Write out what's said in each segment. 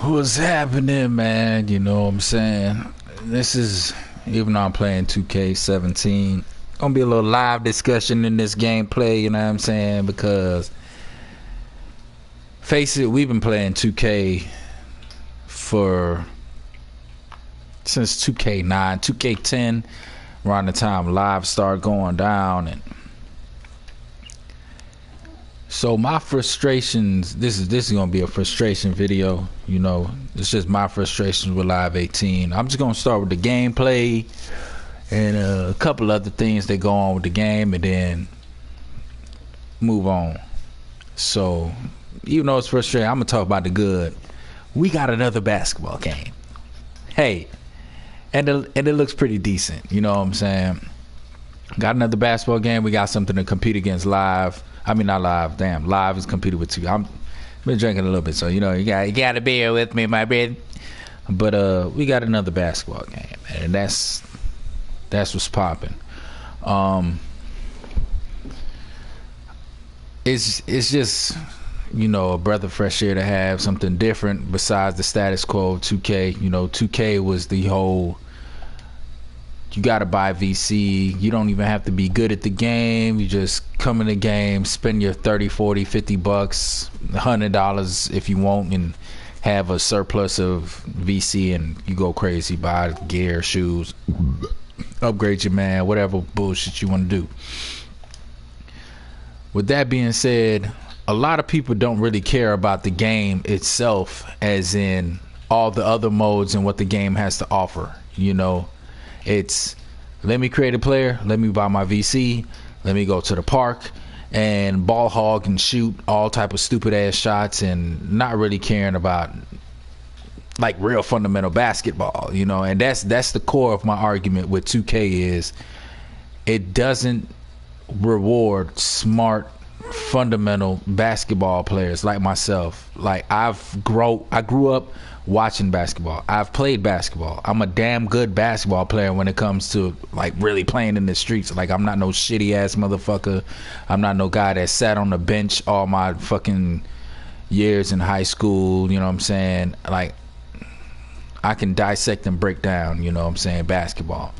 What's happening, man? You know what I'm saying? This is, even though I'm playing 2K17, gonna be a little live discussion in this gameplay, you know what I'm saying? Because, face it, we've been playing 2K for, since 2K9, 2K10, around the time live start going down. And so my frustrations, this is gonna be a frustration video, you know. It's just my frustrations with Live 18. I'm just gonna start with the gameplay and a couple other things that go on with the game, and then move on. So even though it's frustrating, I'm gonna talk about the good. We got another basketball game. Hey, and it looks pretty decent, you know what I'm saying? Got another basketball game. We got something to compete against Live. I mean, not Live. Damn, Live is competing with two. I'm been drinking a little bit, so you know you got to bear with me, my bed. But we got another basketball game, and that's what's popping. It's just, you know, a breath of fresh air to have something different besides the status quo of 2K. You know, 2K was the whole, you gotta buy VC, you don't even have to be good at the game, you just come in the game, spend your 30, 40, 50 bucks, $100 if you want, and have a surplus of VC, and you go crazy, buy gear, shoes, upgrade your man, whatever bullshit you want to do. With that being said, a lot of people don't really care about the game itself, as in all the other modes and what the game has to offer, you know. It's, let me create a player, let me buy my VC, let me go to the park and ball hog and shoot all type of stupid ass shots, and not really caring about like real fundamental basketball, you know. And that's the core of my argument with 2K, is it doesn't reward smart fundamental basketball players like myself. Like I grew up watching basketball. I've played basketball. I'm a damn good basketball player when it comes to like really playing in the streets. Like I'm not no shitty ass motherfucker. I'm not no guy that sat on the bench all my fucking years in high school, you know what I'm saying? Like I can dissect and break down, you know what I'm saying, basketball.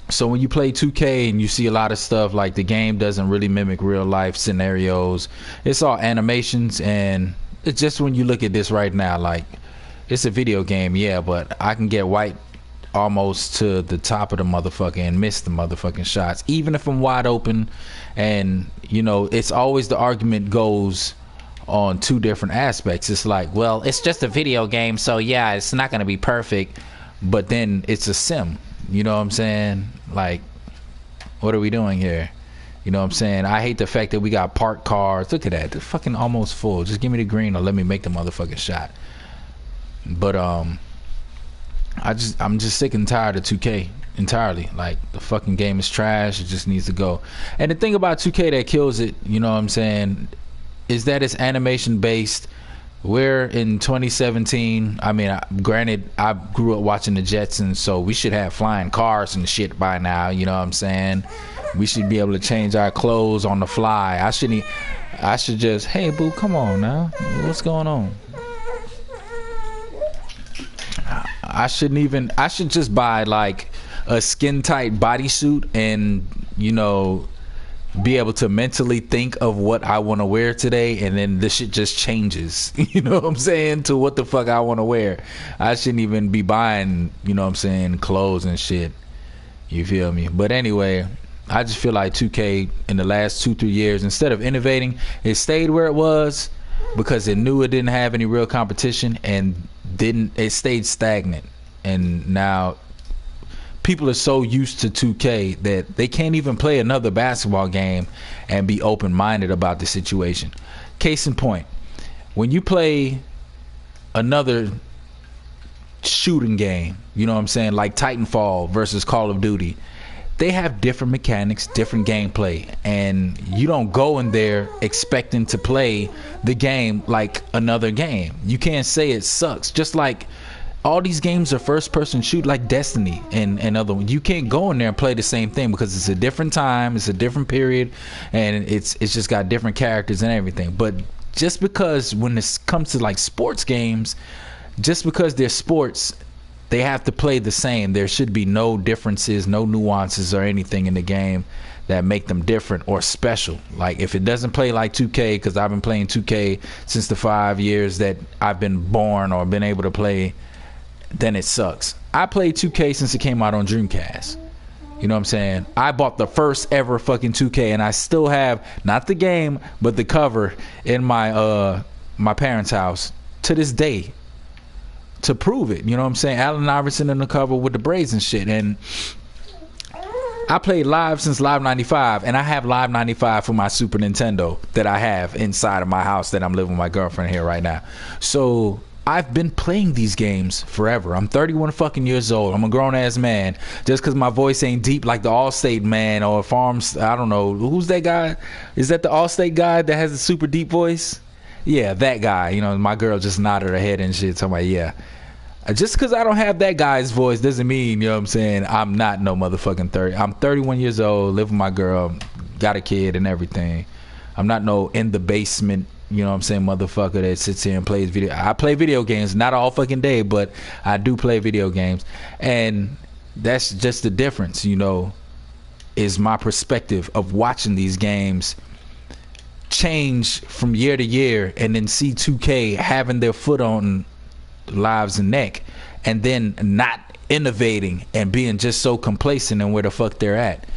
So when you play 2K and you see a lot of stuff like the game doesn't really mimic real life scenarios, it's all animations, and it's just, when you look at this right now, like it's a video game, yeah, but I can get white almost to the top of the motherfucker and miss the motherfucking shots, even if I'm wide open. And you know, it's always the argument goes on two different aspects. It's like, well, it's just a video game, so yeah, it's not gonna be perfect, but then it's a sim, you know what I'm saying? Like, what are we doing here? You know what I'm saying? I hate the fact that we got parked cars. Look at that, they're fucking almost full. Just give me the green or let me make the motherfucking shot. But I'm just sick and tired of 2K entirely. Like the fucking game is trash. It just needs to go. And the thing about 2K that kills it, you know what I'm saying, is that it's animation based. We're in 2017. I mean, granted, I grew up watching the Jetsons, so we should have flying cars and shit by now, you know what I'm saying? We should be able to change our clothes on the fly. I should just, hey boo, come on now, what's going on? I should just buy like a skin tight bodysuit and, you know, be able to mentally think of what I want to wear today, and then this shit just changes, you know what I'm saying, to what the fuck I want to wear. I shouldn't even be buying, you know what I'm saying, clothes and shit, you feel me? But anyway, I just feel like 2K in the last 2-3 years, instead of innovating, it stayed where it was because it knew it didn't have any real competition, and it stayed stagnant. And now people are so used to 2K that they can't even play another basketball game and be open-minded about the situation. Case in point, when you play another shooting game, you know what I'm saying, like Titanfall versus Call of Duty, they have different mechanics, different gameplay, and you don't go in there expecting to play the game like another game. You can't say it sucks. Just like all these games are first person shoot, like Destiny and other ones. You can't go in there and play the same thing because it's a different time, it's a different period, and it's just got different characters and everything. But just because when it comes to like sports games, just because they're sports, they have to play the same. There should be no differences, no nuances or anything in the game that make them different or special. Like if it doesn't play like 2K, because I've been playing 2K since the 5 years that I've been born or been able to play, then it sucks. I played 2K since it came out on Dreamcast. You know what I'm saying? I bought the first ever fucking 2K, and I still have not the game but the cover in my my parents' house to this day to prove it. You know what I'm saying? Allen Iverson in the cover with the braids and shit. And I played Live since Live 95, and I have Live 95 for my Super Nintendo that I have inside of my house that I'm living with my girlfriend here right now. So I've been playing these games forever. I'm 31 fucking years old. I'm a grown ass man. Just because my voice ain't deep like the Allstate man or Farms, I don't know. Who's that guy? Is that the Allstate guy that has a super deep voice? Yeah, that guy. You know, my girl just nodded her head and shit. Talking about, yeah. Just because I don't have that guy's voice doesn't mean, you know what I'm saying, I'm not no motherfucking 30. I'm 31 years old, live with my girl, got a kid and everything. I'm not no in the basement, you know what I'm saying, motherfucker that sits here and plays video. I play video games, not all fucking day, but I do play video games. And that's just the difference, you know, is my perspective of watching these games change from year to year, and then see 2K having their foot on lives and neck, and then not innovating and being just so complacent in where the fuck they're at,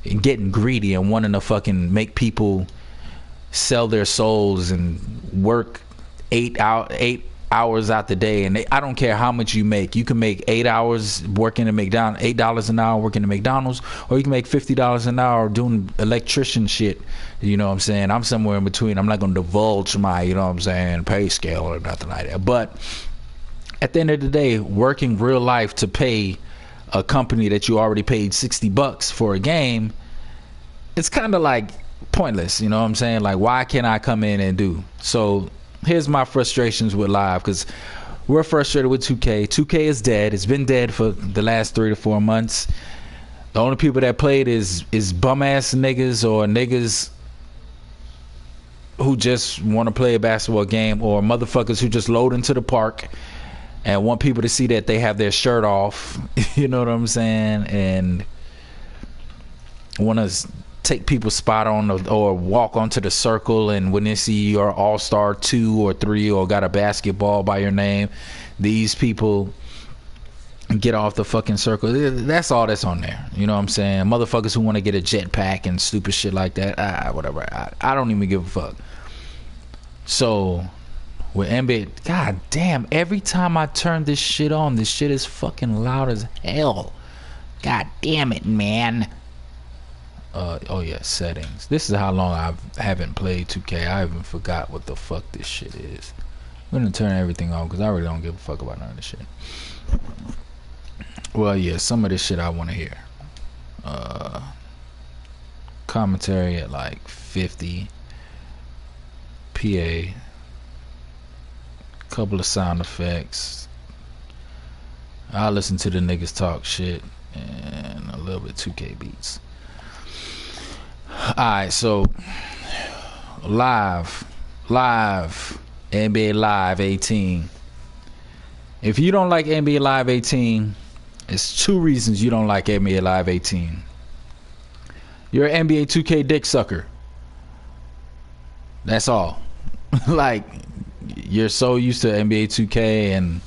and getting greedy and wanting to fucking make people sell their souls and work 8 hours out the day. And I don't care how much you make. You can make 8 hours working at McDonald's, $8 an hour working at McDonald's, or you can make $50 an hour doing electrician shit. You know what I'm saying? I'm somewhere in between. I'm not going to divulge my, you know what I'm saying, pay scale or nothing like that. But at the end of the day, working real life to pay a company that you already paid $60 for a game, it's kind of like pointless. You know what I'm saying? Like, why can't I come in and do? So here's my frustrations with Live, because we're frustrated with 2K. 2K is dead. It's been dead for the last 3 to 4 months. The only people that played is bum ass niggas or niggas who just want to play a basketball game, or motherfuckers who just load into the park and want people to see that they have their shirt off, you know what I'm saying, and want to take people's spot on, or walk onto the circle, and when they see you're all-star 2 or 3 or got a basketball by your name, these people get off the fucking circle. That's all that's on there, you know what I'm saying? Motherfuckers who want to get a jetpack and stupid shit like that, whatever. I don't even give a fuck. So with NBA, god damn, every time I turn this shit on, this shit is fucking loud as hell. God damn it, man. Oh yeah, settings. This is how long I haven't played 2K. I even forgot what the fuck this shit is. I'm gonna turn everything on because I really don't give a fuck about none of this shit. Well, yeah, some of this shit I want to hear. Commentary at like 50. PA. Couple of sound effects. I'll listen to the niggas talk shit and a little bit 2K beats. Alright, so live NBA Live 18. If you don't like NBA Live 18, it's 2 reasons you don't like NBA Live 18. You're an NBA 2K dick sucker. That's all. Like, you're so used to NBA 2K and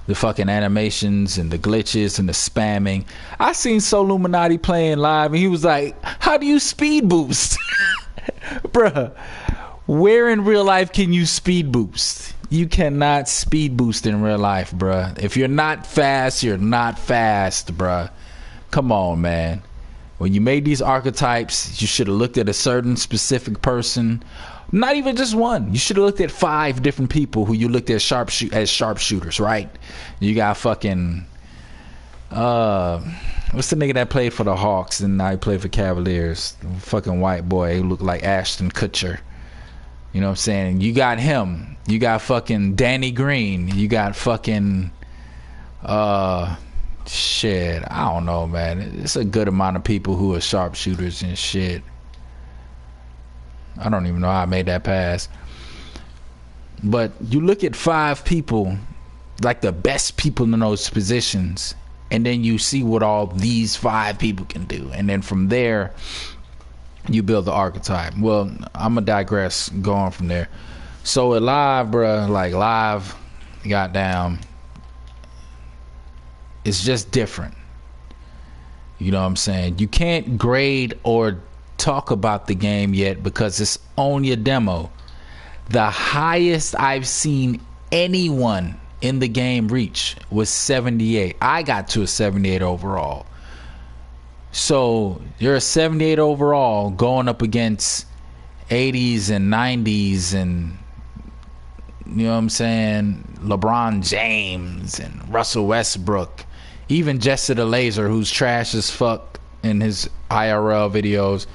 the fucking animations and the glitches and the spamming. I seen Soluminati playing live, and he was like, how do you speed boost? Bruh, where in real life can you speed boost? You cannot speed boost in real life, bruh. If you're not fast, you're not fast, bruh. Come on, man. When you made these archetypes, you should have looked at a certain specific person. Not even just one. You should have looked at 5 different people who you looked at as sharpshooters, right? You got fucking what's the nigga that played for the Hawks and now he played for Cavaliers? Fucking white boy who looked like Ashton Kutcher. You know what I'm saying? You got him. You got fucking Danny Green. You got fucking shit. I don't know, man. It's a good amount of people who are sharpshooters and shit. I don't even know how I made that pass. But you look at 5 people, like the best people in those positions, and then you see what all these 5 people can do, and then from there you build the archetype. Well, I'm gonna digress going from there. So at live, bruh, like live, goddamn, it's just different. You know what I'm saying? You can't grade or talk about the game yet because it's only a demo. The highest I've seen anyone in the game reach was 78. I got to a 78 overall. So you're a 78 overall going up against 80s and 90s and, you know what I'm saying, LeBron James and Russell Westbrook, even Jesse the Laser, who's trash as fuck in his IRL videos.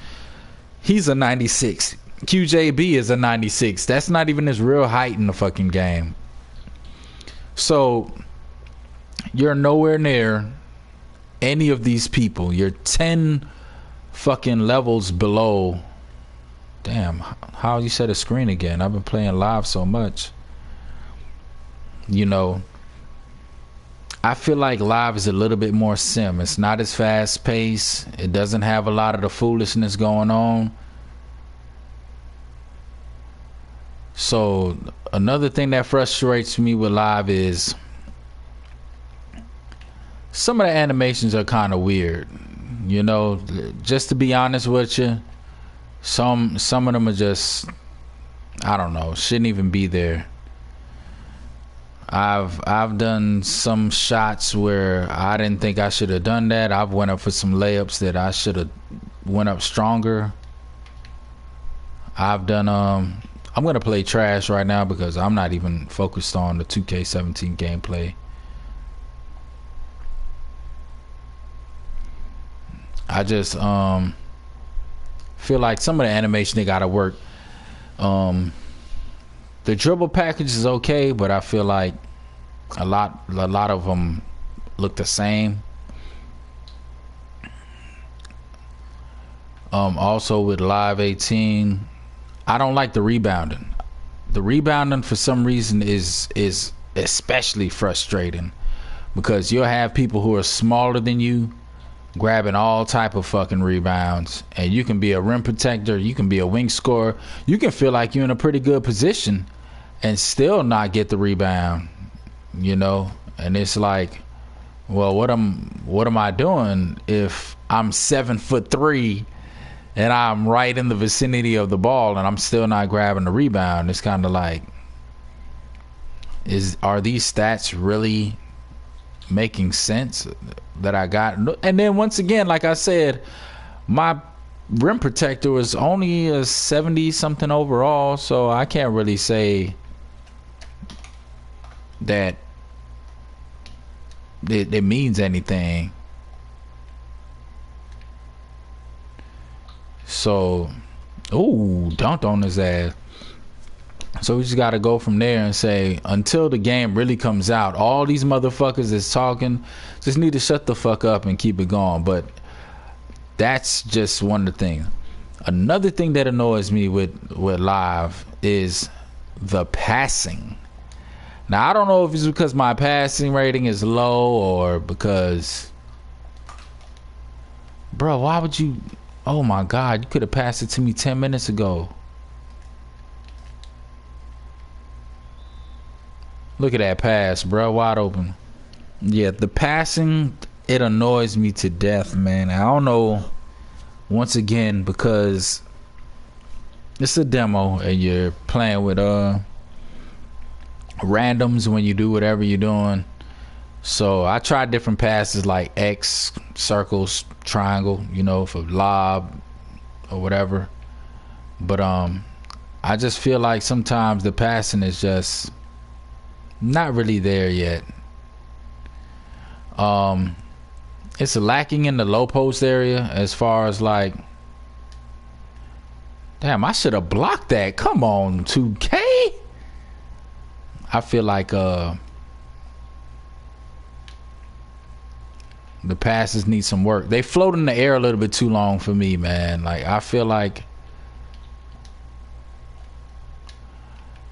He's a 96. QJB is a 96. That's not even his real height in the fucking game. So you're nowhere near any of these people. You're 10 fucking levels below. Damn, how you set a screen again? I've been playing live so much. You know, I feel like live is a little bit more sim. It's not as fast paced. It doesn't have a lot of the foolishness going on. So another thing that frustrates me with live is some of the animations are kind of weird. You know, just to be honest with you, some of them are just, I don't know, shouldn't even be there. I've done some shots where I didn't think I should have done that. I've went up for some layups that I should have went up stronger. I've done I'm gonna play trash right now because I'm not even focused on the 2K17 gameplay. I just feel like some of the animation they gotta work. The dribble package is okay, but I feel like a lot of them look the same. Also with Live 18, I don't like the rebounding. The rebounding for some reason is especially frustrating because you'll have people who are smaller than you grabbing all type of fucking rebounds, and you can be a rim protector, you can be a wing scorer, you can feel like you're in a pretty good position and still not get the rebound, you know. And it's like, well, what am I doing if I'm 7'3" and I'm right in the vicinity of the ball and I'm still not grabbing the rebound? It's kind of like, are these stats really making sense that I got? And then once again, like I said, my rim protector was only a 70 something overall, so I can't really say that it means anything. So, ooh, dunked on his ass. So we just gotta go from there and say, until the game really comes out, all these motherfuckers that's talking just need to shut the fuck up and keep it going. But that's just one of the things. Another thing that annoys me with live is the passing. Now I don't know if it's because my passing rating is low or because, bro, why would you? Oh my God, you could have passed it to me 10 minutes ago. Look at that pass, bro, wide open. Yeah, the passing, it annoys me to death, man. I don't know, once again, because it's a demo and you're playing with randoms when you do whatever you're doing. So I tried different passes like X, circles, triangle, you know, for lob or whatever. But I just feel like sometimes the passing is just not really there yet. It's lacking in the low post area as far as like, damn, I should have blocked that. Come on, 2K. I feel like the passes need some work. They float in the air a little bit too long for me, man. Like I feel like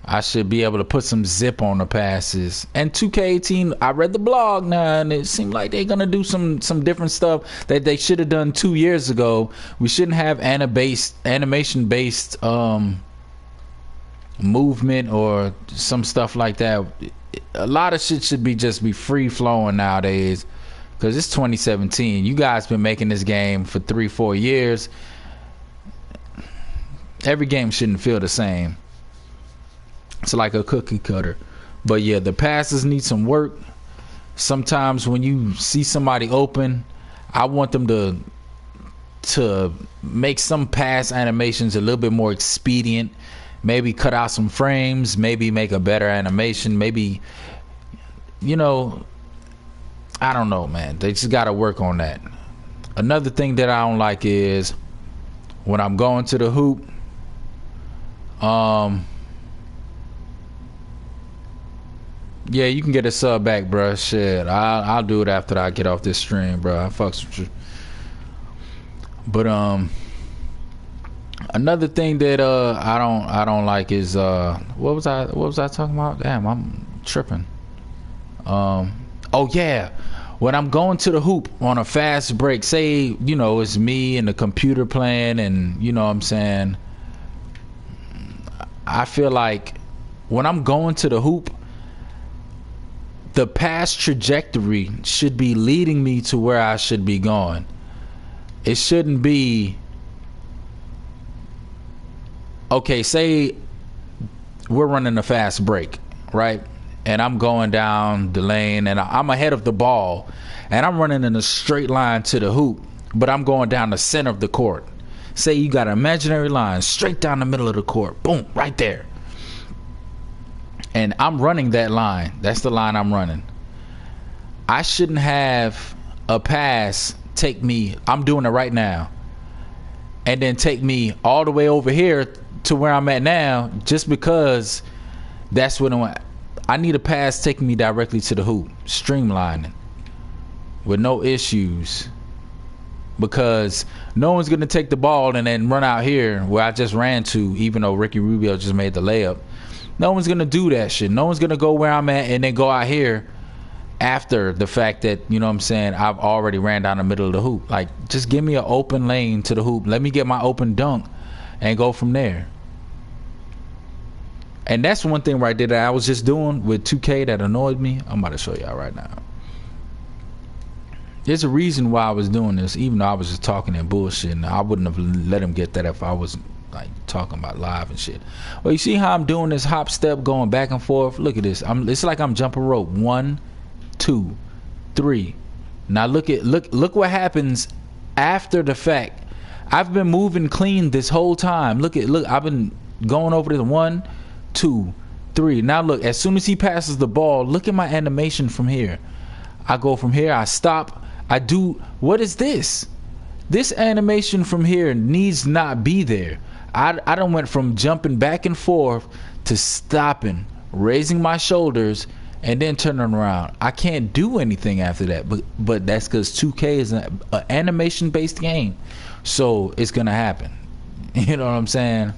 I should be able to put some zip on the passes. And 2K18, I read the blog now, and it seemed like they're gonna do some different stuff that they should have done 2 years ago. We shouldn't have animation based movement or some stuff like that. A lot of shit should be just be free flowing nowadays, because it's 2017. You guys been making this game for 3-4 years. Every game shouldn't feel the same. It's like a cookie cutter. But yeah, the passes need some work. Sometimes when you see somebody open, I want them to make some pass animations a little bit more expedient. Maybe cut out some frames, maybe make a better animation, maybe, you know, I don't know, man. They just got to work on that. Another thing that I don't like is when I'm going to the hoop, yeah, you can get a sub back, bro. Shit, I'll do it after I get off this stream, bro. I fucks with you. But another thing that I don't like is what was I talking about? Damn, I'm tripping. Oh yeah, when I'm going to the hoop on a fast break, say, you know, it's me and the computer playing, and you know what I'm saying, I feel like when I'm going to the hoop, the pass trajectory should be leading me to where I should be going. It shouldn't be, okay, say we're running a fast break, right? And I'm going down the lane and I'm ahead of the ball and I'm running in a straight line to the hoop, but I'm going down the center of the court. Say you got an imaginary line straight down the middle of the court. Boom, right there. And I'm running that line. That's the line I'm running. I shouldn't have a pass take me, I'm doing it right now, and then take me all the way over here to where I'm at now, just because that's what I need a pass taking me directly to the hoop, streamlining with no issues, because no one's gonna take the ball and then run out here where I just ran to, even though Ricky Rubio just made the layup. No one's gonna do that shit. No one's gonna go where I'm at and then go out here after the fact that, you know what I'm saying, I've already ran down the middle of the hoop. Like, just give me an open lane to the hoop. Let me get my open dunk and go from there. And that's one thing right there that I was just doing with 2K that annoyed me. I'm about to show y'all right now. There's a reason why I was doing this, even though I was just talking and bullshit, and I wouldn't have let him get that if I was like talking about live and shit. Well, you see how I'm doing this hop step, going back and forth? Look at this. It's like I'm jumping rope. 1, 2, 3. Now look what happens after the fact. I've been moving clean this whole time. Look, I've been going over this. 1, 2, 3. Now look, as soon as he passes the ball, look at my animation from here. I go from here, I stop, I do, what is this? This animation from here needs not be there. I done went from jumping back and forth to stopping, raising my shoulders, and then turning around. I can't do anything after that, but that's because 2K is an animation based game, so it's gonna happen. You know what I'm saying?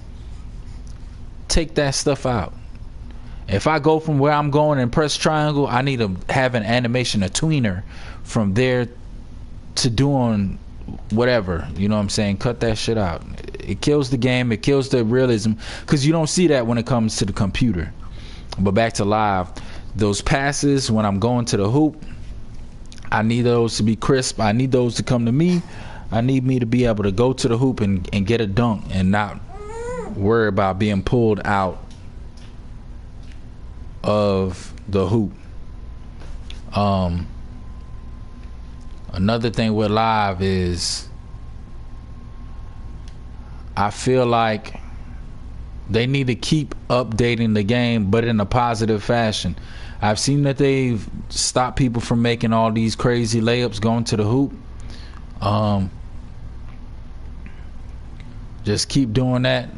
Take that stuff out. If I go from where I'm going and press triangle, I need to have an animation, a tweener from there to doing whatever. You know what I'm saying? Cut that shit out. It kills the game. It kills the realism, because you don't see that when it comes to the computer. But back to live, those passes when I'm going to the hoop, I need those to be crisp. I need those to come to me. I need me to be able to go to the hoop and get a dunk and not worry about being pulled out of the hoop. Another thing with live is I feel like they need to keep updating the game, but in a positive fashion. I've seen that they've stopped people from making all these crazy layups going to the hoop. Just keep doing that.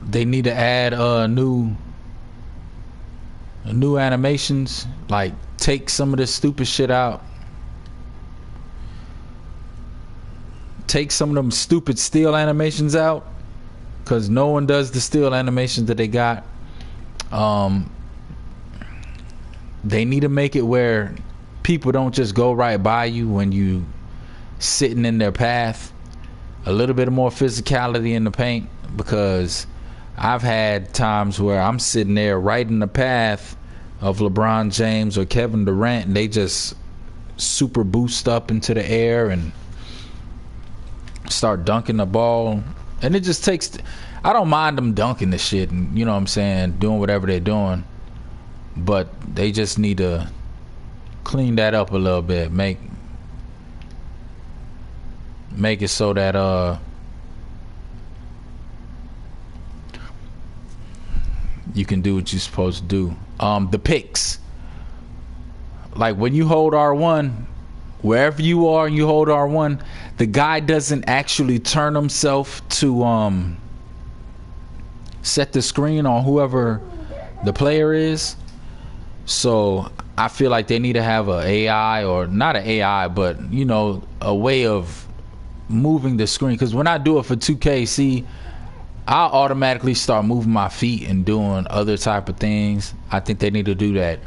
They need to add new animations, like take some of this stupid shit out. Take some of them stupid steal animations out, because no one does the steal animations that they got. They need to make it where people don't just go right by you when you sitting in their path. A little bit more physicality in the paint, because I've had times where I'm sitting there right in the path of LeBron James or Kevin Durant, and they just super boost up into the air and start dunking the ball. And it just takes, I don't mind them dunking the shit and, you know what I'm saying, doing whatever they're doing, but they just need to clean that up a little bit, make it so that you can do what you're supposed to do. The picks, like when you hold R1, wherever you are and you hold R1, the guy doesn't actually turn himself to set the screen on whoever the player is. So I feel like they need to have a AI, or not an AI, but you know, a way of moving the screen. Because when I do it for 2K, see, I'll automatically start moving my feet and doing other type of things. I think they need to do that.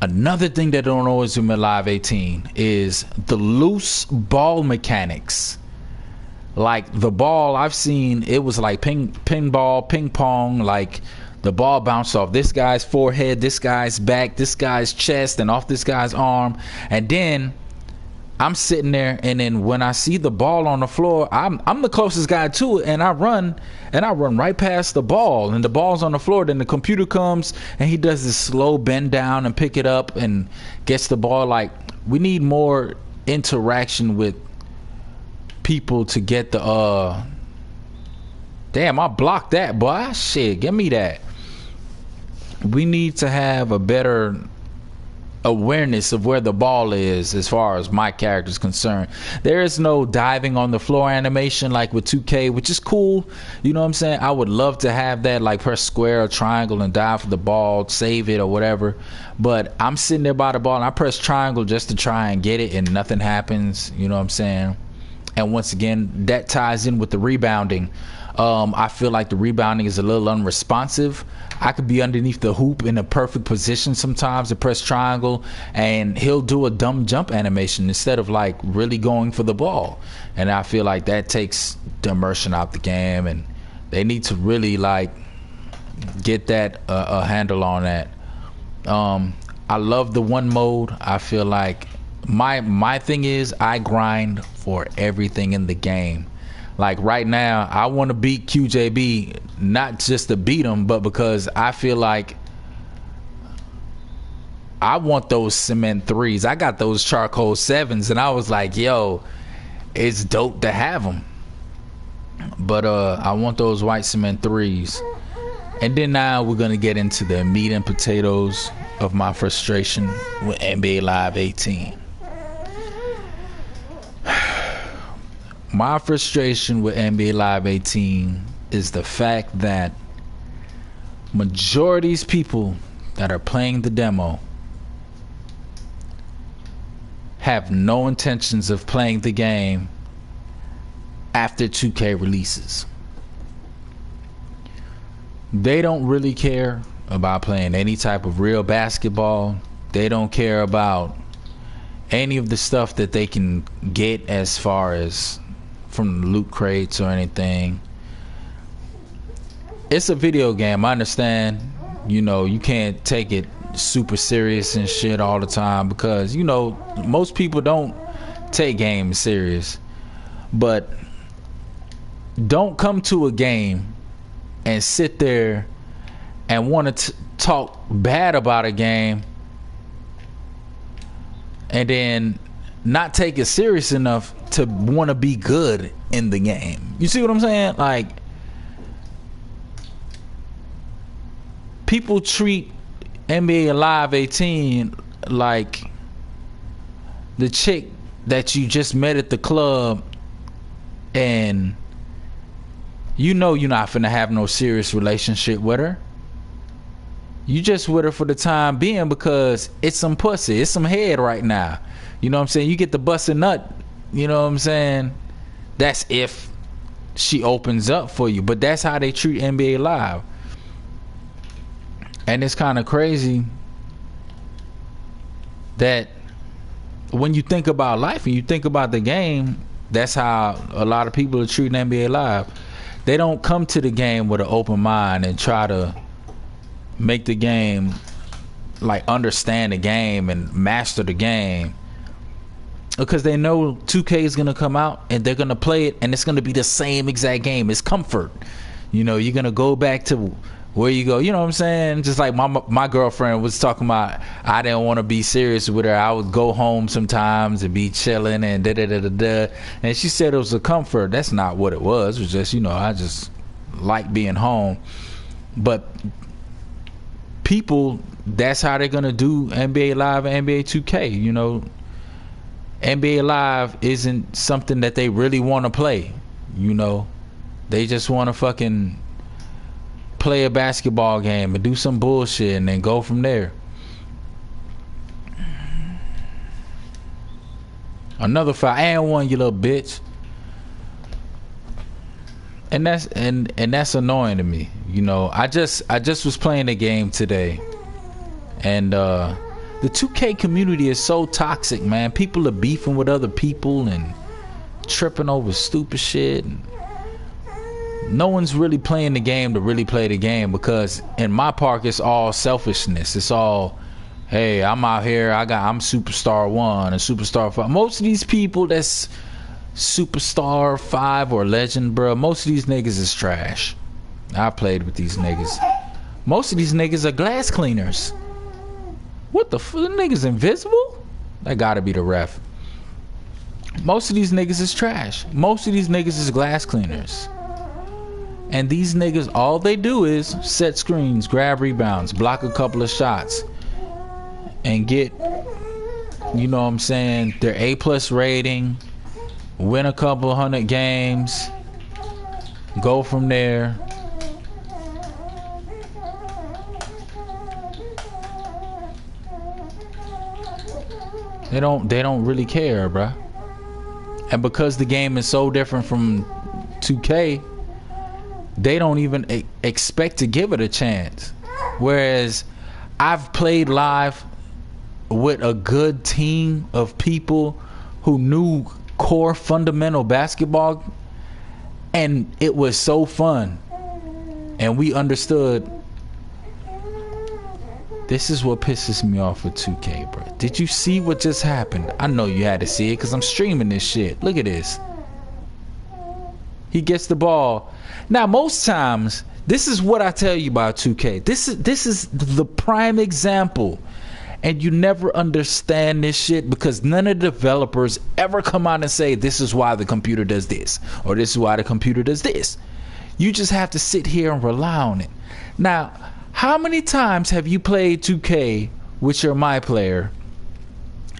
Another thing that don't always do in Live 18 is the loose ball mechanics. Like the ball, I've seen it was like pinball, ping pong, like the ball bounced off this guy's forehead, this guy's back, this guy's chest, and off this guy's arm. And then I'm sitting there, and then when I see the ball on the floor, I'm the closest guy to it, and I run right past the ball, and the ball's on the floor. Then the computer comes and he does this slow bend down and pick it up and gets the ball. Like, we need more interaction with people to get the damn, I blocked that, boy. Shit, give me that. We need to have a better awareness of where the ball is as far as my character is concerned. There is no diving on the floor animation like with 2K, which is cool. You know what I'm saying? I would love to have that, like press square or triangle and dive for the ball, save it or whatever. But I'm sitting there by the ball and I press triangle just to try and get it, and nothing happens. You know what I'm saying? And once again, that ties in with the rebounding. I feel like the rebounding is a little unresponsive. I could be underneath the hoop in a perfect position sometimes to press triangle, and he'll do a dumb jump animation instead of like really going for the ball. And I feel like that takes the immersion out the game, and they need to really like get that a handle on that. I love the one mode. I feel like my thing is I grind for everything in the game. Like right now, I want to beat QJB, not just to beat him, but because I feel like I want those cement threes. I got those charcoal sevens, and I was like, yo, it's dope to have them. But I want those white cement threes. And then now we're going to get into the meat and potatoes of my frustration with NBA Live 18. My frustration with NBA Live 18 is the fact that majority of these people that are playing the demo have no intentions of playing the game after 2K releases. They don't really care about playing any type of real basketball. They don't care about any of the stuff that they can get as far as from the loot crates or anything. It's a video game. I understand, you know, you can't take it super serious and shit all the time, because, you know, most people don't take games serious. But don't come to a game and sit there and want to talk bad about a game and then not take it serious enough to want to be good in the game. You see what I'm saying? Like, people treat NBA Live 18 like the chick that you just met at the club, and you know you're not finna have no serious relationship with her. You just with her for the time being because it's some pussy, it's some head right now. You know what I'm saying? You get the busted nut, you know what I'm saying? That's if she opens up for you. But that's how they treat NBA Live. And it's kind of crazy that when you think about life and you think about the game, that's how a lot of people are treating NBA Live. They don't come to the game with an open mind and try to make the game, like, understand the game and master the game, because they know 2K is going to come out and they're going to play it and it's going to be the same exact game. It's comfort. You know, you're going to go back to where you go. You know what I'm saying? Just like my girlfriend was talking about, I didn't want to be serious with her. I would go home sometimes and be chilling and da-da-da-da-da. And she said it was a comfort. That's not what it was. It was just, you know, I just like being home. But people, that's how they're going to do NBA Live and NBA 2K, you know. NBA Live isn't something that they really want to play, you know. They just want to fucking play a basketball game and do some bullshit and then go from there. Another foul and one, you little bitch. And that's annoying to me, you know. I just was playing the game today, and the 2K community is so toxic, man. People are beefing with other people and tripping over stupid shit. And no one's really playing the game to really play the game, because in my park it's all selfishness. It's all, hey, I'm out here, I'm superstar 1 and superstar 5. Most of these people that's superstar 5 or legend, bro, most of these niggas is trash. I played with these niggas. Most of these niggas are glass cleaners. What the fuck? The niggas invisible? That gotta be the ref. Most of these niggas is trash. Most of these niggas is glass cleaners. And these niggas, all they do is set screens, grab rebounds, block a couple of shots, and get, you know what I'm saying, their A+ rating, win a couple 100 games, go from there. They don't really care, bruh. And because the game is so different from 2K, they don't even expect to give it a chance. Whereas I've played live with a good team of people who knew core fundamental basketball, and it was so fun. And we understood. This is what pisses me off with 2K, bro. Did you see what just happened? I know you had to see it because I'm streaming this shit. Look at this. He gets the ball. Now, most times, this is what I tell you about 2K. This is the prime example. And you never understand this shit because none of the developers ever come out and say, this is why the computer does this, or this is why the computer does this. You just have to sit here and rely on it. Now, how many times have you played 2K with your my player,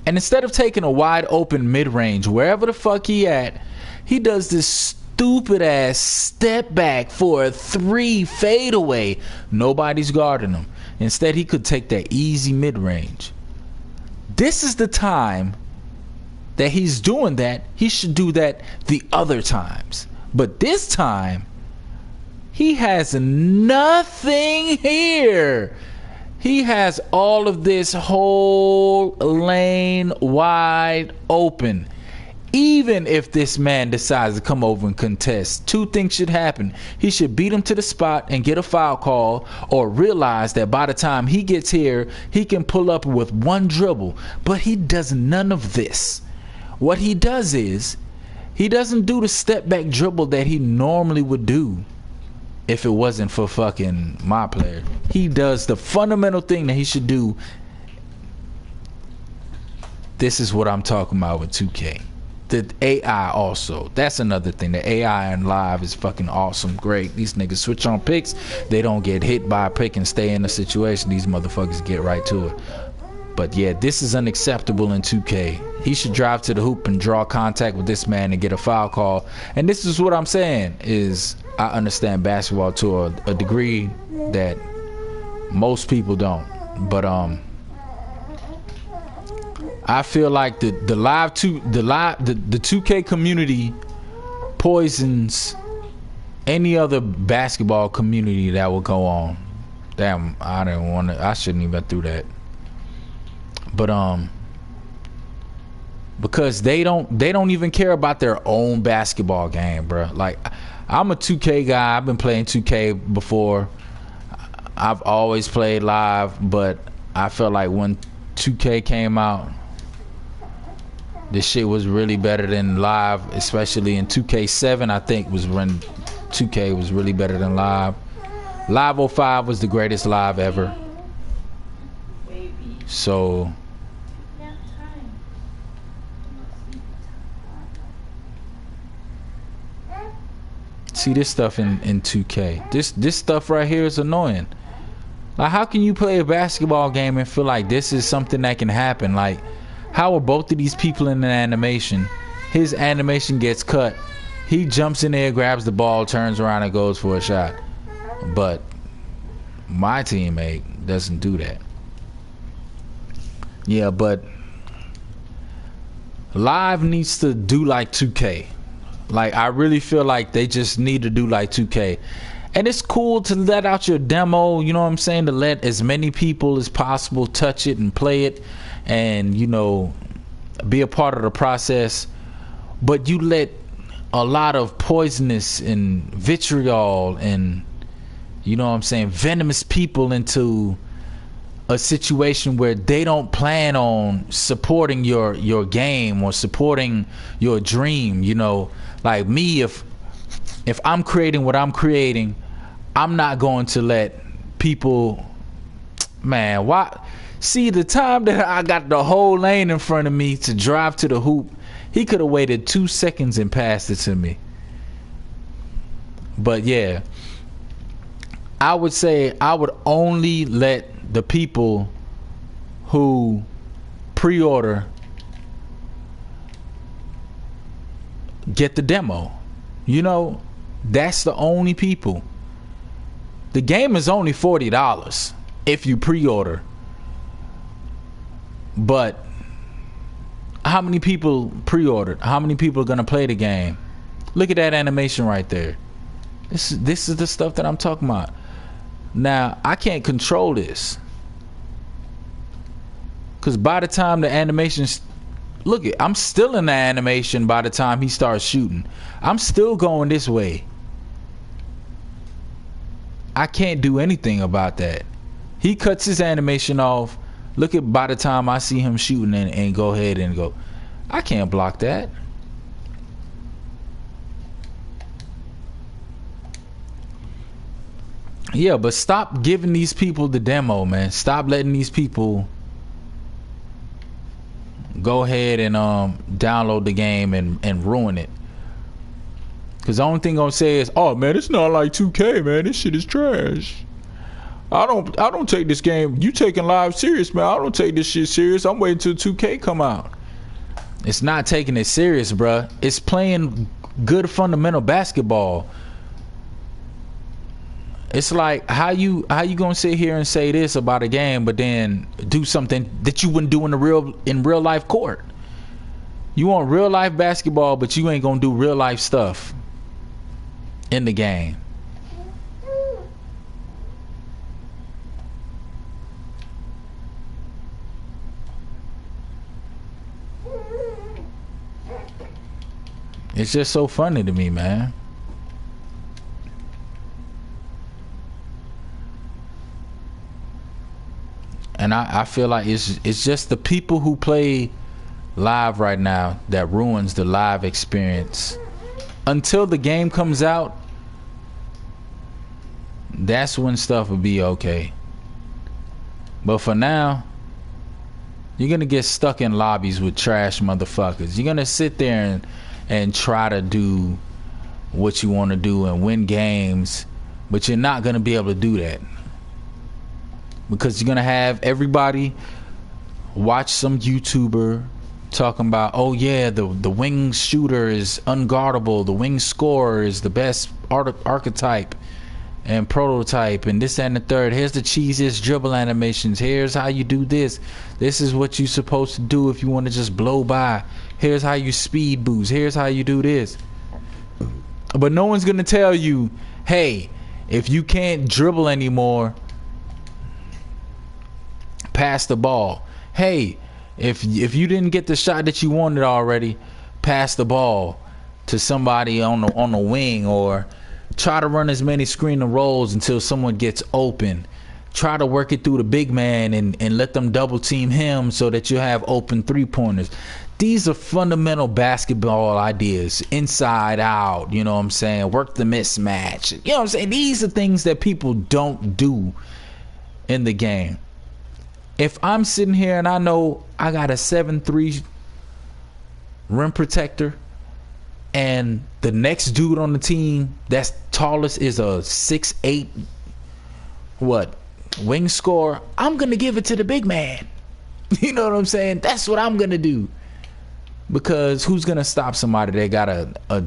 and instead of taking a wide open mid-range wherever the fuck he at, he does this stupid ass step back for a 3 fadeaway? Nobody's guarding him. Instead, he could take that easy mid-range. This is the time that he's doing that. He should do that the other times. But this time, he has nothing here. He has all of this whole lane wide open. Even if this man decides to come over and contest, 2 things should happen. He should beat him to the spot and get a foul call, or realize that by the time he gets here, he can pull up with 1 dribble. But he does none of this. What he does is, he doesn't do the step back dribble that he normally would do if it wasn't for fucking my player. He does the fundamental thing that he should do. This is what I'm talking about with 2K. The AI also. That's another thing. The AI in live is fucking awesome. Great. These niggas switch on picks. They don't get hit by a pick and stay in the situation. These motherfuckers get right to it. But yeah, this is unacceptable in 2K. He should drive to the hoop and draw contact with this man and get a foul call. And this is what I'm saying is, I understand basketball to a degree that most people don't. But I feel like the 2K community poisons any other basketball community that will go on. Damn, I didn't want to. I shouldn't even threw that. But because they don't even care about their own basketball game, bro. Like, I'm a 2K guy. I've been playing 2K before. I've always played live, but I felt like when 2K came out, this shit was really better than live, especially in 2K7. I think was when 2K was really better than live. Live 05 was the greatest live ever. So see this stuff in 2K. This stuff right here is annoying. Like, how can you play a basketball game and feel like this is something that can happen? Like, how are both of these people in an animation? His animation gets cut. He jumps in there, grabs the ball, turns around and goes for a shot. But my teammate doesn't do that. Yeah, but live needs to do like 2K. Like, I really feel like they just need to do like 2K. And it's cool to let out your demo, you know what I'm saying, to let as many people as possible touch it and play it and, you know, be a part of the process. But you let a lot of poisonous and vitriol and, you know what I'm saying, venomous people into a situation where they don't plan on supporting your game or supporting your dream. You know, like me, if I'm creating what I'm creating, I'm not going to let people, man, why? See, the time that I got the whole lane in front of me to drive to the hoop, he could have waited 2 seconds and passed it to me. But yeah, I would say I would only let the people who pre-order get the demo. You know, that's the only people. The game is only $40 if you pre-order. But how many people pre-ordered? How many people are going to play the game? Look at that animation right there. This is the stuff that I'm talking about. Now, I can't control this. Because by the time the animation's... Look, I'm still in the animation by the time he starts shooting. I'm still going this way. I can't do anything about that. He cuts his animation off. Look at by the time I see him shooting and go ahead and go. I can't block that. Yeah, but stop giving these people the demo, man. Stop letting these people go ahead and download the game and ruin it. Cause the only thing I'm gonna say is, oh man, it's not like 2K, man. This shit is trash. I don't take this game. You taking live serious, man. I don't take this shit serious. I'm waiting till 2K come out. It's not taking it serious, bruh. It's playing good fundamental basketball. It's like, how you gonna sit here and say this about a game, but then do something that you wouldn't do in real life court? You want real life basketball, but you ain't gonna do real life stuff in the game. It's just so funny to me, man. And I feel like it's just the people who play live right now that ruins the live experience. Until the game comes out, that's when stuff will be okay. But for now, you're gonna get stuck in lobbies with trash motherfuckers. You're gonna sit there and try to do what you want to do and win games, but you're not gonna be able to do that. Because you're gonna have everybody watch some YouTuber talking about, oh yeah, the wing shooter is unguardable, the wing scorer is the best archetype and prototype, and this and the third. Here's the cheesiest dribble animations. Here's how you do this. This is what you're supposed to do if you want to just blow by. Here's how you speed boost. Here's how you do this. But no one's gonna tell you, hey, if you can't dribble anymore, pass the ball. Hey, if you didn't get the shot that you wanted already, pass the ball to somebody on the wing, or try to run as many screen and rolls until someone gets open. Try to work it through the big man and let them double team him so that you have open 3-pointers. These are fundamental basketball ideas, inside out, you know what I'm saying? Work the mismatch. You know what I'm saying? These are things that people don't do in the game. If I'm sitting here and I know I got a 7'3" rim protector, and the next dude on the team that's tallest is a 6'8" wing scorer, I'm gonna give it to the big man. You know what I'm saying? That's what I'm gonna do. Because who's gonna stop somebody that got a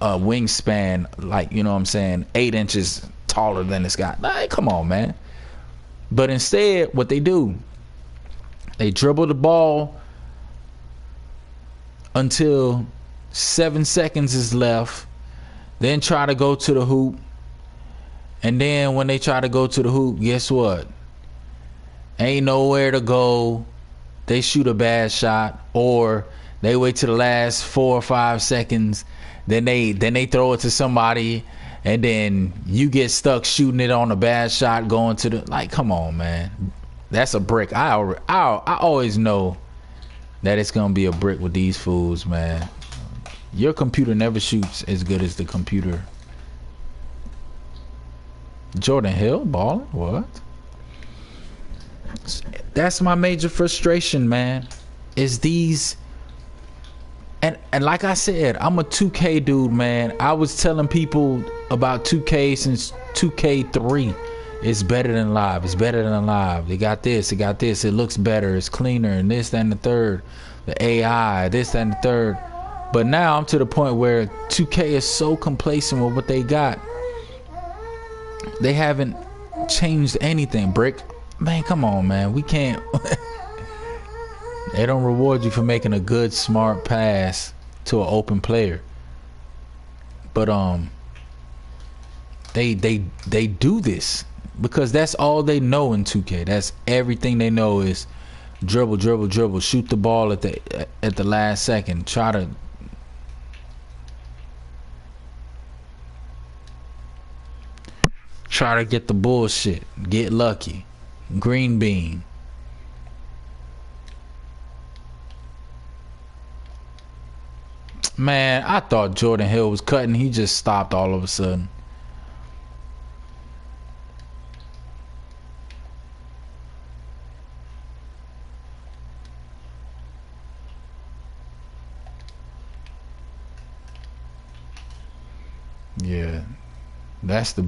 wingspan, like, you know what I'm saying, 8 inches taller than this guy? Like, come on, man. But instead, what they do, they dribble the ball until 7 seconds is left, then try to go to the hoop. And then when they try to go to the hoop, guess what? Ain't nowhere to go. They shoot a bad shot, or they wait to the last 4 or 5 seconds. Then they throw it to somebody, and then you get stuck shooting it on a bad shot, going to the, like, come on, man. That's a brick. I always know that it's gonna be a brick with these fools, man. Your computer never shoots as good as the computer. Jordan Hill balling? What? That's my major frustration, man. Is these, and like I said, I'm a 2K dude, man. I was telling people about 2K since 2K3. It's better than live. It's better than live. They got this. It got this. It looks better. It's cleaner, and this, that, and the third. The AI, this, that, and the third. But now I'm to the point where 2K is so complacent with what they got. They haven't changed anything, Brick. Man, come on, man. We can't. They don't reward you for making a good, smart pass to an open player. But they do this because that's all they know in 2K. That's everything they know is dribble, dribble, dribble, shoot the ball at the last second, try to get the bullshit, get lucky. Green bean. Man, I thought Jordan Hill was cutting. He just stopped all of a sudden. Yeah. That's the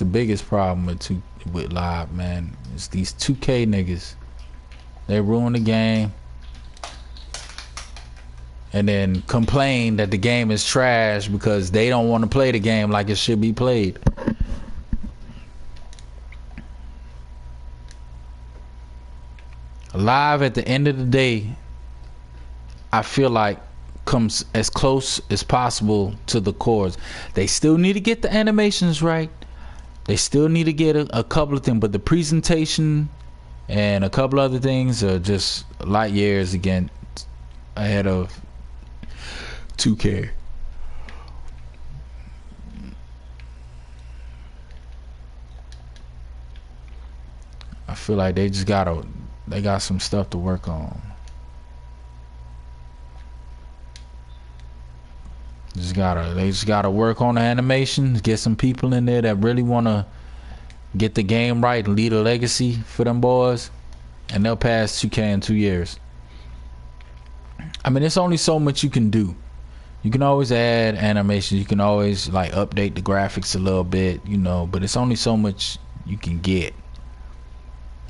biggest problem with live, man. It's these 2K niggas. They ruin the game and then complain that the game is trash because they don't want to play the game like it should be played. Live, at the end of the day, I feel like comes as close as possible to the cores. They still need to get the animations right. They still need to get a couple of things, but the presentation and a couple other things are just light years again ahead of 2K. I feel like they got some stuff to work on. They just gotta work on the animations, get some people in there that really wanna get the game right and lead a legacy for them boys, and they'll pass 2K in 2 years. I mean, it's only so much you can do. You can always add animations, you can always like update the graphics a little bit, you know, but it's only so much you can get.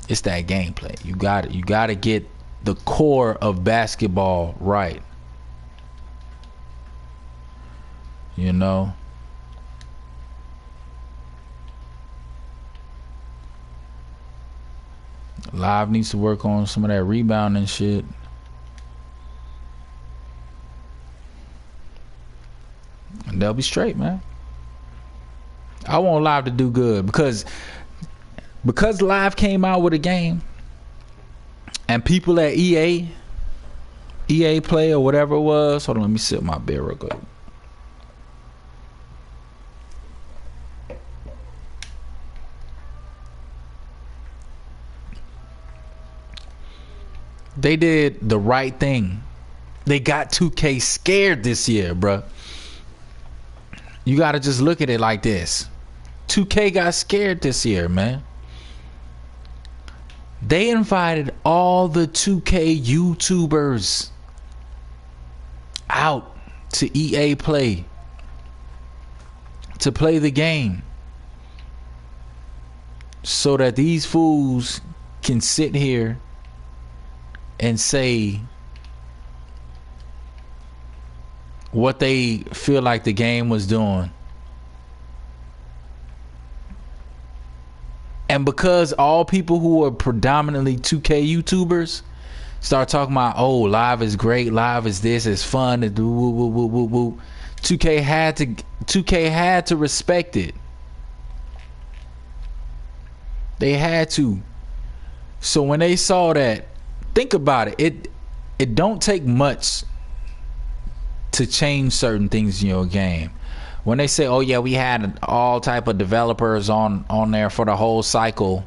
It's that gameplay. You gotta get the core of basketball right. You know, live needs to work on some of that rebounding shit. And they'll be straight, man. I want live to do good because live came out with a game And people at EA Play or whatever it was. Hold on, let me sip my beer real quick. They did the right thing. They got 2K scared this year, bruh. You gotta just look at it like this. 2K got scared this year, man. They invited all the 2K YouTubers out to EA Play to play the game so that these fools can sit here and say what they feel like the game was doing. And because all people who are predominantly 2K YouTubers start talking about, oh, live is great, live is this, it's fun, 2K had to respect it. They had to. So when they saw that, think about it. It don't take much to change certain things in your game. When they say, oh yeah, we had all type of developers on there for the whole cycle.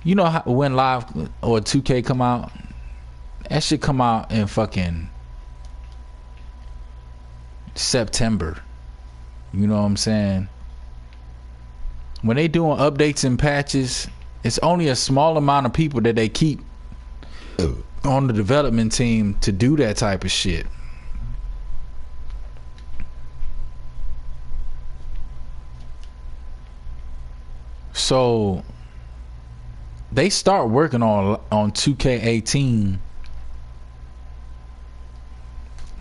You know how, when live or 2K come out, that shit come out in fucking September. You know what I'm saying? When they doing updates and patches, it's only a small amount of people that they keep on the development team to do that type of shit. So they start working on 2K18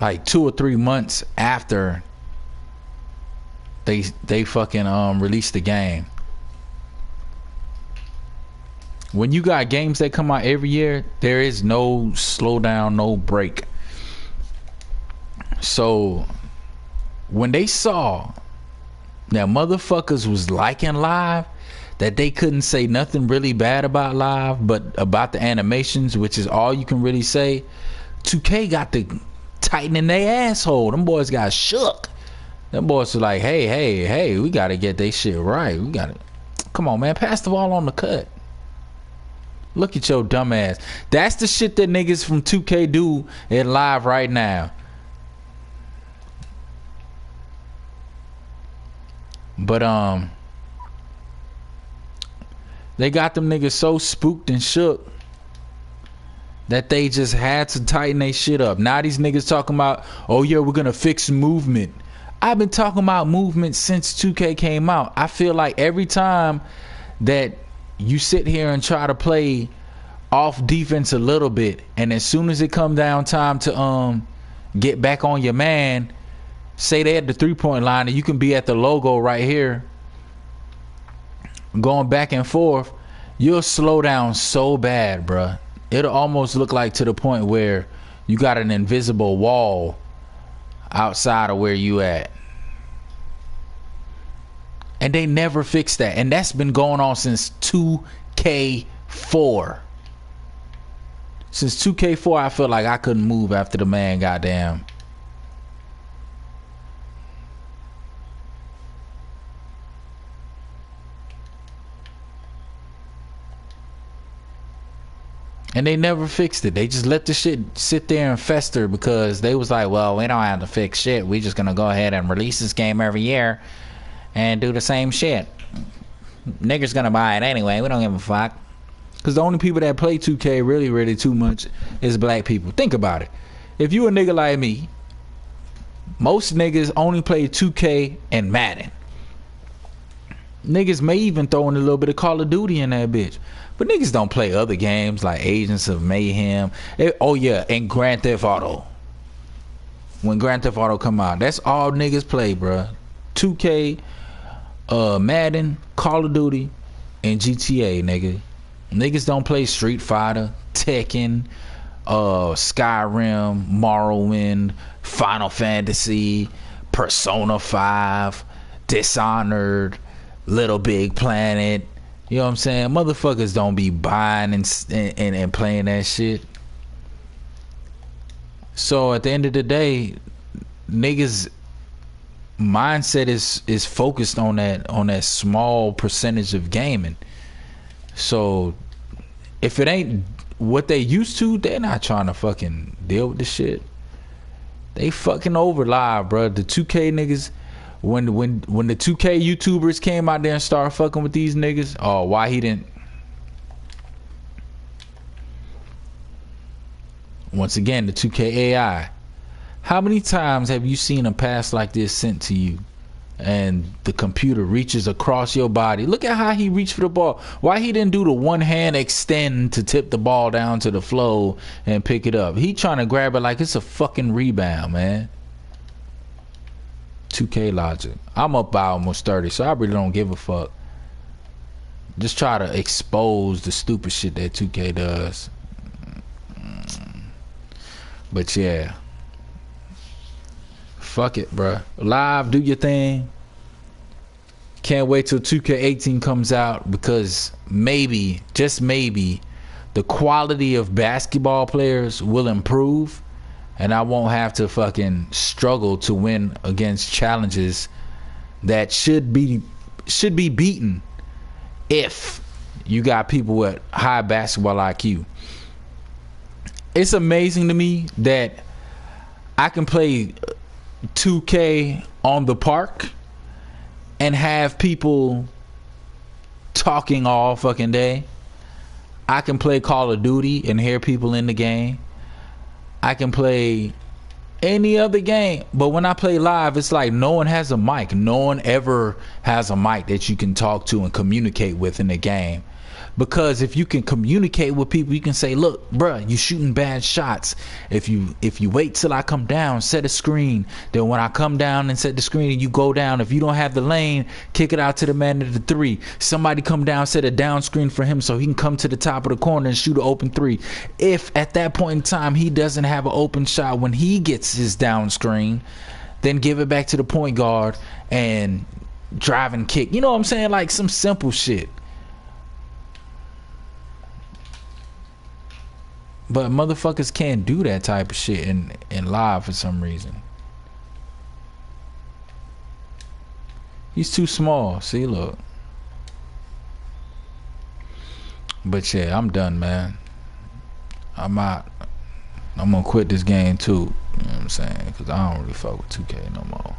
like 2 or 3 months after they fucking released the game. When you got games that come out every year, there is no slowdown, no break. So when they saw that motherfuckers was liking live, that they couldn't say nothing really bad about live, but about the animations, which is all you can really say, 2K got to tightening their asshole. Them boys got shook. Them boys were like, hey, we gotta get they shit right. We gotta, come on, man, pass the ball on the cut. Look at your dumb ass. That's the shit that niggas from 2K do in live right now. But they got them niggas so spooked and shook that they just had to tighten their shit up. Now these niggas talking about, oh yeah, we're gonna fix movement. I've been talking about movement since 2K came out. I feel like every time that you sit here and try to play off defense a little bit, and as soon as it come down time to get back on your man, say they at the 3-point line and you can be at the logo right here going back and forth, you'll slow down so bad, bruh. It'll almost look like to the point where you got an invisible wall outside of where you at. And they never fixed that. And that's been going on since 2K4. Since 2K4, I feel like I couldn't move after the man goddamn. And they never fixed it. They just let the shit sit there and fester because they was like, well, we don't have to fix shit. We just gonna go ahead and release this game every year and do the same shit. Niggas gonna buy it anyway. We don't give a fuck. Because the only people that play 2K really too much is black people. Think about it. If you a nigga like me, most niggas only play 2K and Madden. Niggas may even throw in a little bit of Call of Duty in that bitch. But niggas don't play other games like Agents of Mayhem. Oh yeah, and Grand Theft Auto. When Grand Theft Auto come out, that's all niggas play, bruh. 2K, Madden, Call of Duty, and GTA, nigga. Niggas don't play Street Fighter, Tekken, Skyrim, Morrowind, Final Fantasy, Persona 5, Dishonored, Little Big Planet, You know what I'm saying? Motherfuckers don't be buying and playing that shit. So at the end of the day, niggas mindset is focused on that small percentage of gaming. So if it ain't what they used to, they're not trying to fucking deal with the shit. They fucking over live, bro. The 2K niggas, when the 2K YouTubers came out there and started fucking with these niggas, oh, why he didn't? Once again, the 2K AI. How many times have you seen a pass like this sent to you and the computer reaches across your body? Look at how he reached for the ball. Why he didn't do the one hand extend to tip the ball down to the flow and pick it up? He trying to grab it like it's a fucking rebound, man. 2K logic. I'm up by almost 30, so I really don't give a fuck. Just try to expose the stupid shit that 2K does. But yeah, fuck it, bruh. Live, do your thing. Can't wait till 2K18 comes out, because maybe, just maybe, the quality of basketball players will improve, and I won't have to fucking struggle to win against challenges that should be beaten if you got people with high basketball IQ. It's amazing to me that I can play 2K on the park and have people talking all fucking day. I can play Call of Duty and hear people in the game. I can play any other game, but when I play live, it's like no one has a mic. No one ever has a mic that you can talk to and communicate with in the game. Because if you can communicate with people, you can say, look, bruh, you shooting bad shots. If you wait till I come down, set a screen. Then when I come down and set the screen and you go down, if you don't have the lane, kick it out to the man at the 3. Somebody come down, set a down screen for him so he can come to the top of the corner and shoot an open 3. If at that point in time he doesn't have an open shot when he gets his down screen, then give it back to the point guard and drive and kick. You know what I'm saying? Like some simple shit. But motherfuckers can't do that type of shit in live for some reason. He's too small. See, look. But yeah, I'm done, man. I'm out. I'm gonna quit this game too. You know what I'm saying? Because I don't really fuck with 2K no more.